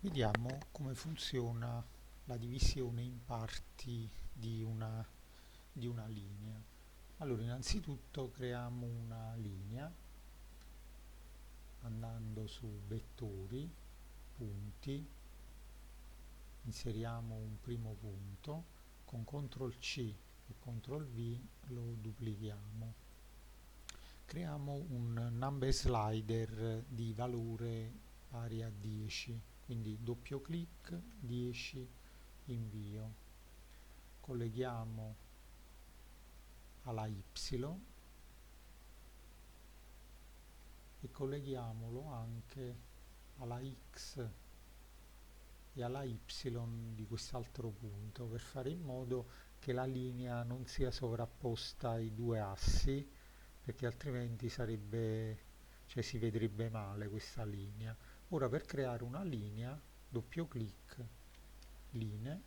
Vediamo come funziona la divisione in parti di una linea. Allora, innanzitutto creiamo una linea andando su vettori, punti, inseriamo un primo punto, con CTRL C e CTRL V lo duplichiamo. Creiamo un number slider di valore pari a 10, quindi doppio clic, 10, invio. Colleghiamo alla Y e colleghiamolo anche alla X e alla Y di quest'altro punto per fare in modo che la linea non sia sovrapposta ai due assi, perché altrimenti si vedrebbe male questa linea. Ora, per creare una linea, doppio clic, linee,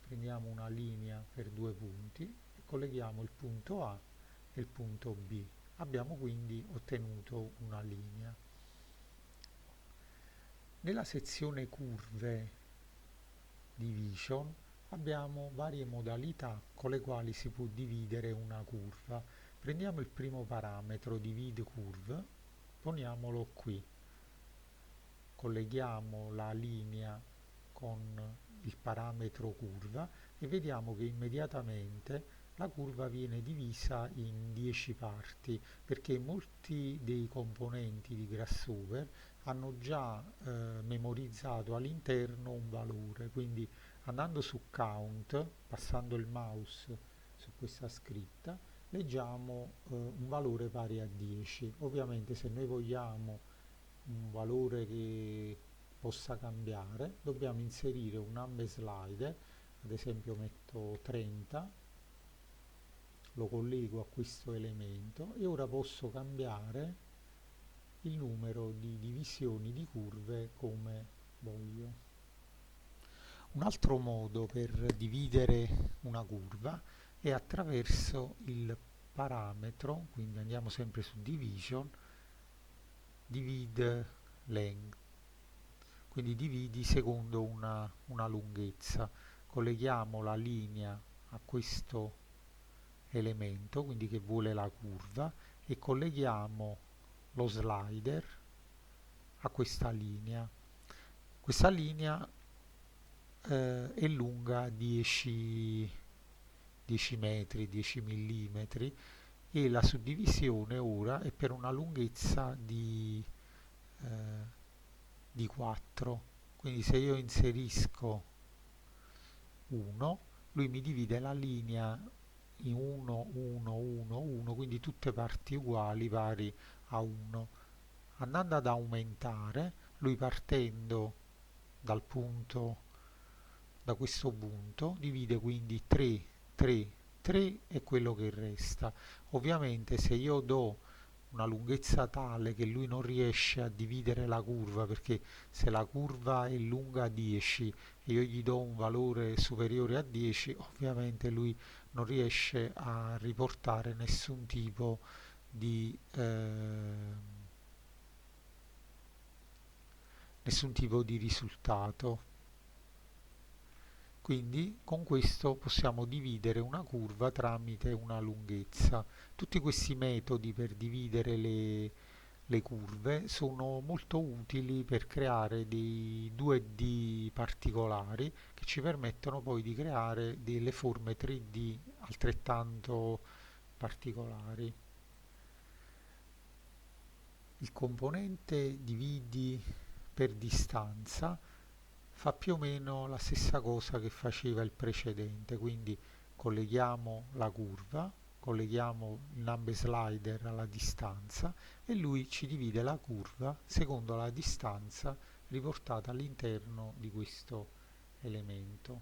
prendiamo una linea per due punti e colleghiamo il punto A e il punto B. Abbiamo quindi ottenuto una linea. Nella sezione curve division abbiamo varie modalità con le quali si può dividere una curva. Prendiamo il primo parametro, divide curve, poniamolo qui. Colleghiamo la linea con il parametro curva e vediamo che immediatamente la curva viene divisa in 10 parti, perché molti dei componenti di Grasshopper hanno già memorizzato all'interno un valore, quindi andando su count, passando il mouse su questa scritta, leggiamo un valore pari a 10. Ovviamente se noi vogliamo un valore che possa cambiare, dobbiamo inserire un number slider, ad esempio metto 30, lo collego a questo elemento e ora posso cambiare il numero di divisioni di curve come voglio. Un altro modo per dividere una curva è attraverso il parametro, quindi andiamo sempre su division, divide length, quindi dividi secondo una lunghezza. Colleghiamo la linea a questo elemento, quindi che vuole la curva, e colleghiamo lo slider a questa linea. Questa linea è lunga 10 metri, 10 millimetri, e la suddivisione ora è per una lunghezza di 4. Quindi se io inserisco 1, lui mi divide la linea in 1, 1, 1, 1, quindi tutte parti uguali pari a 1. Andando ad aumentare, lui partendo dal punto, da questo punto, divide quindi 3, 3, 3 è quello che resta. Ovviamente se io do una lunghezza tale che lui non riesce a dividere la curva, perché se la curva è lunga 10 e io gli do un valore superiore a 10, ovviamente lui non riesce a riportare nessun tipo di risultato. Quindi con questo possiamo dividere una curva tramite una lunghezza. Tutti questi metodi per dividere le curve sono molto utili per creare dei 2D particolari che ci permettono poi di creare delle forme 3D altrettanto particolari. Il componente dividi per distanza fa più o meno la stessa cosa che faceva il precedente, quindi colleghiamo la curva, colleghiamo il number slider alla distanza e lui ci divide la curva secondo la distanza riportata all'interno di questo elemento.